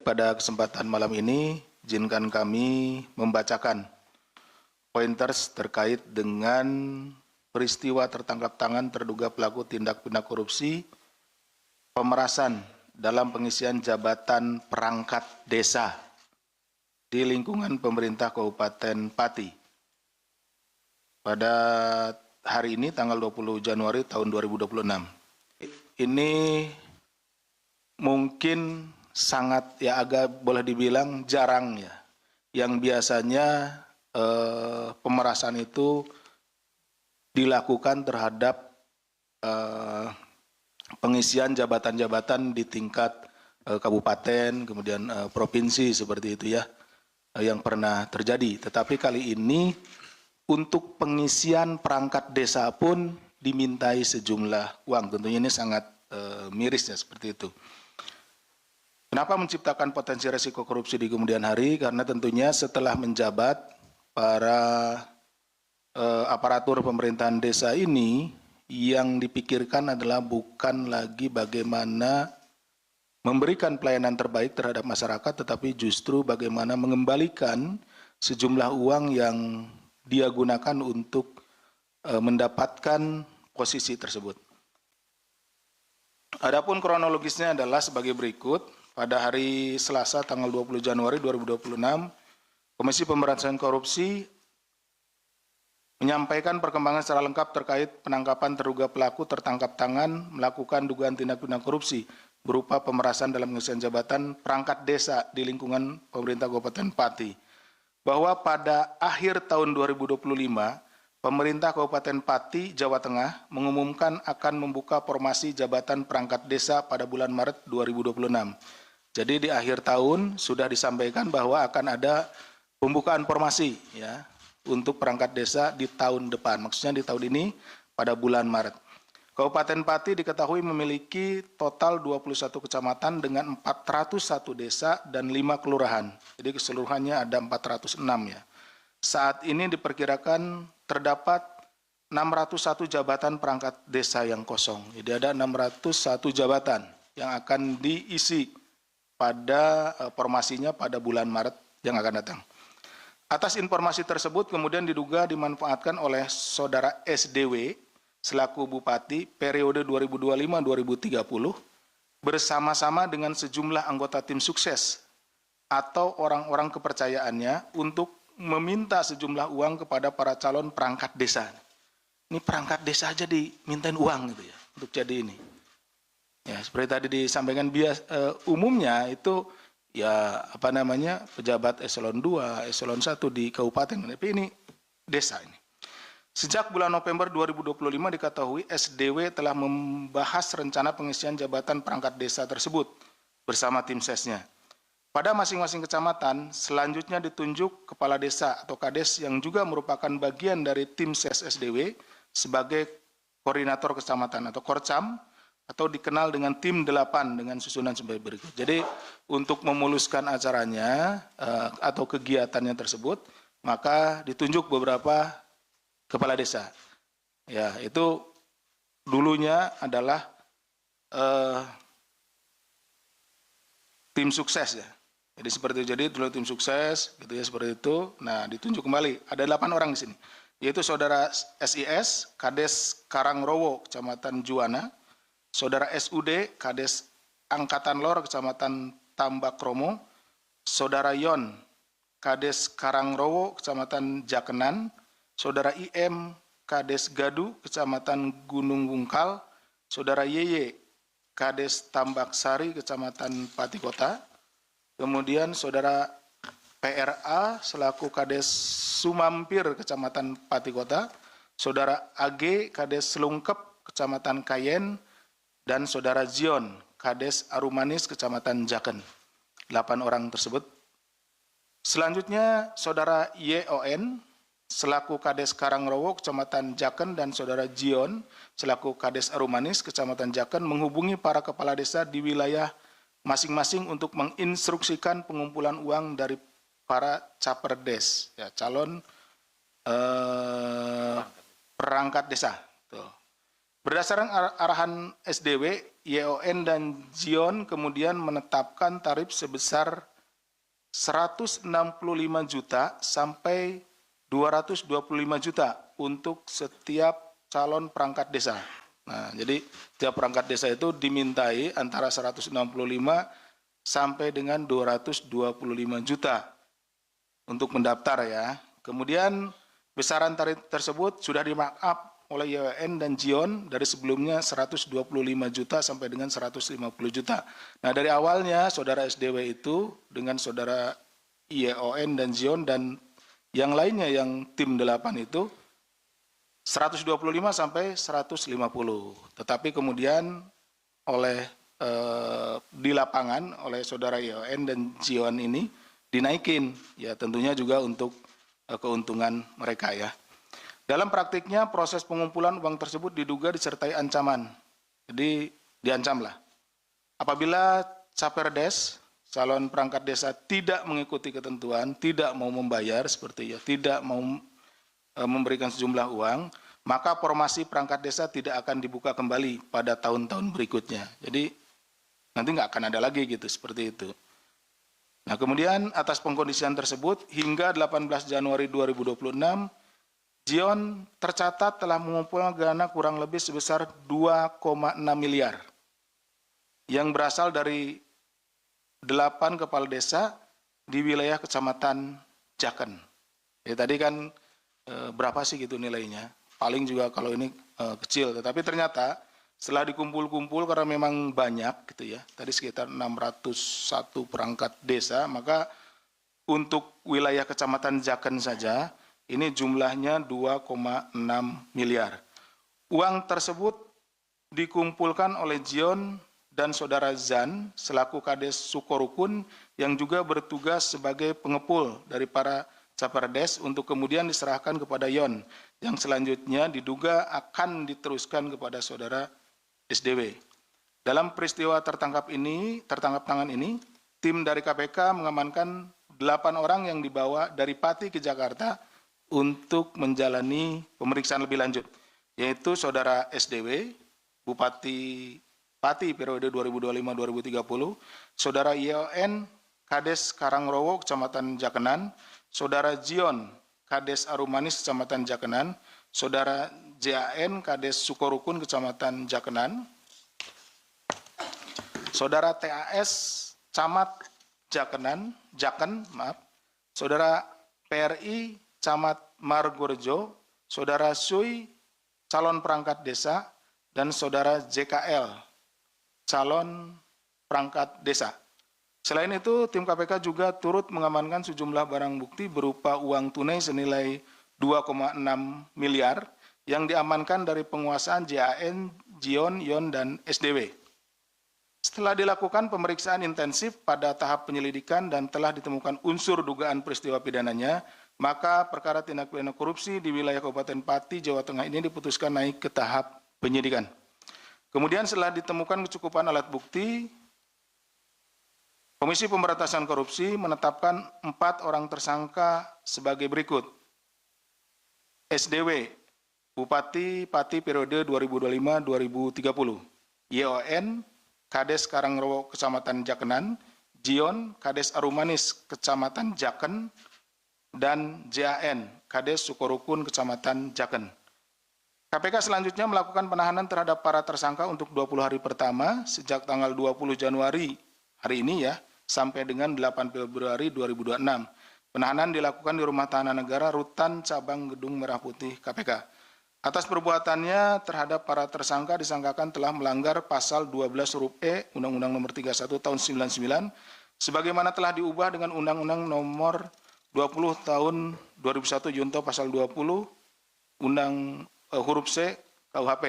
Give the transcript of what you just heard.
Pada kesempatan malam ini, izinkan kami membacakan pointers terkait dengan peristiwa tertangkap tangan terduga pelaku tindak pidana korupsi pemerasan dalam pengisian jabatan perangkat desa di lingkungan pemerintah Kabupaten Pati. Pada hari ini, tanggal 20 Januari tahun 2026. Ini mungkin sangat agak boleh dibilang jarang ya. Yang biasanya pemerasan itu dilakukan terhadap pengisian jabatan-jabatan di tingkat kabupaten, kemudian provinsi seperti itu ya, yang pernah terjadi. Tetapi kali ini untuk pengisian perangkat desa pun dimintai sejumlah uang. Tentunya ini sangat miris ya seperti itu. Kenapa menciptakan potensi resiko korupsi di kemudian hari? Karena tentunya setelah menjabat, para aparatur pemerintahan desa ini yang dipikirkan adalah bukan lagi bagaimana memberikan pelayanan terbaik terhadap masyarakat, tetapi justru bagaimana mengembalikan sejumlah uang yang dia gunakan untuk mendapatkan posisi tersebut. Adapun kronologisnya adalah sebagai berikut. Pada hari Selasa tanggal 20 Januari 2026, Komisi Pemberantasan Korupsi menyampaikan perkembangan secara lengkap terkait penangkapan terduga pelaku tertangkap tangan melakukan dugaan tindak pidana korupsi berupa pemerasan dalam pengisian jabatan perangkat desa di lingkungan pemerintah Kabupaten Pati. Bahwa pada akhir tahun 2025, pemerintah Kabupaten Pati, Jawa Tengah mengumumkan akan membuka formasi jabatan perangkat desa pada bulan Maret 2026. Jadi di akhir tahun sudah disampaikan bahwa akan ada pembukaan formasi ya untuk perangkat desa di tahun depan. Maksudnya di tahun ini pada bulan Maret. Kabupaten Pati diketahui memiliki total 21 kecamatan dengan 401 desa dan 5 kelurahan. Jadi keseluruhannya ada 406 ya. Saat ini diperkirakan terdapat 601 jabatan perangkat desa yang kosong. Jadi ada 601 jabatan yang akan diisi pada formasinya pada bulan Maret yang akan datang. Atas informasi tersebut kemudian diduga dimanfaatkan oleh saudara SDW selaku Bupati periode 2025-2030 bersama-sama dengan sejumlah anggota tim sukses atau orang-orang kepercayaannya untuk meminta sejumlah uang kepada para calon perangkat desa. Ini perangkat desa aja dimintain uang gitu ya untuk jadi ini. Ya, seperti tadi disampaikan umumnya itu ya pejabat eselon 2, eselon 1 di kabupaten, tapi ini desa ini. Sejak bulan November 2025 diketahui SDW telah membahas rencana pengisian jabatan perangkat desa tersebut bersama tim sesnya. Pada masing-masing kecamatan selanjutnya ditunjuk kepala desa atau kades yang juga merupakan bagian dari tim ses SDW sebagai koordinator kecamatan atau korcam, atau dikenal dengan tim 8 dengan susunan sebagai berikut. Jadi untuk memuluskan acaranya atau kegiatannya tersebut, maka ditunjuk beberapa kepala desa. Ya, itu dulunya adalah tim sukses ya. Jadi seperti itu. Jadi dulu tim sukses gitu ya, seperti itu. Nah, ditunjuk kembali. Ada 8 orang di sini. Yaitu saudara SIS, Kades Karangrowo, Kecamatan Juwana, saudara SUD, Kades Angkatan Lor, Kecamatan Tambakromo, saudara Yon, Kades Karangrowo, Kecamatan Jakenan, saudara IM, Kades Gadu, Kecamatan Gunung Bungkal, saudara YY, Kades Tambaksari, Kecamatan Pati Kota, kemudian saudara PRA selaku Kades Sumampir, Kecamatan Pati Kota, saudara AG, Kades Selungkep, Kecamatan Kayen, dan saudara Zion, Kades Arumanis, Kecamatan Jaken. 8 orang tersebut. Selanjutnya saudara YON selaku Kades Karangrowo, Kecamatan Jaken, dan saudara Zion selaku Kades Arumanis, Kecamatan Jaken menghubungi para kepala desa di wilayah masing-masing untuk menginstruksikan pengumpulan uang dari para caperdes, ya, calon perangkat desa. Tuh. Berdasarkan arahan SDW, YON dan Zion kemudian menetapkan tarif sebesar 165 juta sampai 225 juta untuk setiap calon perangkat desa. Nah, jadi setiap perangkat desa itu dimintai antara 165 sampai dengan 225 juta untuk mendaftar ya. Kemudian besaran tarif tersebut sudah di-markup oleh YON dan Zion dari sebelumnya 125 juta sampai dengan 150 juta. Nah, dari awalnya saudara SDW itu dengan saudara YON dan Zion dan yang lainnya yang tim 8 itu 125 sampai 150. Tetapi kemudian oleh di lapangan oleh saudara YON dan Zion ini dinaikin, ya tentunya juga untuk keuntungan mereka ya. Dalam praktiknya proses pengumpulan uang tersebut diduga disertai ancaman. Jadi diancamlah. Apabila Caperdes, calon perangkat desa tidak mengikuti ketentuan, tidak mau membayar seperti ya, tidak mau memberikan sejumlah uang, maka formasi perangkat desa tidak akan dibuka kembali pada tahun-tahun berikutnya. Jadi nanti nggak akan ada lagi gitu seperti itu. Nah, kemudian atas pengkondisian tersebut hingga 18 Januari 2026 Zion tercatat telah mengumpulkan dana kurang lebih sebesar 2,6 miliar yang berasal dari 8 kepala desa di wilayah Kecamatan Jaken. Ya, tadi kan berapa sih gitu nilainya? Paling juga kalau ini kecil, tetapi ternyata setelah dikumpul-kumpul karena memang banyak gitu ya, tadi sekitar 601 perangkat desa, maka untuk wilayah Kecamatan Jaken saja ini jumlahnya 2,6 miliar. Uang tersebut dikumpulkan oleh Zion dan saudara Zan selaku Kades Sukorukun yang juga bertugas sebagai pengepul dari para Caperdes untuk kemudian diserahkan kepada Yon yang selanjutnya diduga akan diteruskan kepada saudara SDW. Dalam peristiwa tertangkap tangan ini, tim dari KPK mengamankan 8 orang yang dibawa dari Pati ke Jakarta untuk menjalani pemeriksaan lebih lanjut, yaitu saudara SDW, Bupati Pati periode 2025-2030, saudara YON, Kades Karangrowo, Kecamatan Jakenan, saudara Zion, Kades Arumanis, Kecamatan Jakenan, saudara JAN, Kades Sukorukun, Kecamatan Jakenan, saudara TAS, Camat Jaken, saudara PRI, Camat Margorejo, saudara Sui, calon perangkat desa, dan saudara JKL, calon perangkat desa. Selain itu, tim KPK juga turut mengamankan sejumlah barang bukti berupa uang tunai senilai 2,6 miliar yang diamankan dari penguasaan JAN, Zion, Yon, dan SDW. Setelah dilakukan pemeriksaan intensif pada tahap penyelidikan dan telah ditemukan unsur dugaan peristiwa pidananya, maka perkara tindak pidana korupsi di wilayah Kabupaten Pati, Jawa Tengah ini diputuskan naik ke tahap penyidikan. Kemudian setelah ditemukan kecukupan alat bukti, Komisi Pemberantasan Korupsi menetapkan 4 orang tersangka sebagai berikut. SDW, Bupati Pati periode 2025-2030. YON, Kades Karangrowo, Kecamatan Jakenan. Zion, Kades Arumanis, Kecamatan Jaken. Dan JAN, Kades Sukorukun, Kecamatan Jaken. KPK selanjutnya melakukan penahanan terhadap para tersangka untuk 20 hari pertama sejak tanggal 20 Januari hari ini ya, sampai dengan 8 Februari 2026. Penahanan dilakukan di Rumah Tahanan Negara Rutan Cabang Gedung Merah Putih KPK. Atas perbuatannya terhadap para tersangka disangkakan telah melanggar pasal 12 huruf E Undang-Undang Nomor 31 Tahun 99 sebagaimana telah diubah dengan Undang-Undang Nomor 20 Tahun 2001 Junto Pasal 20 Undang huruf C KUHP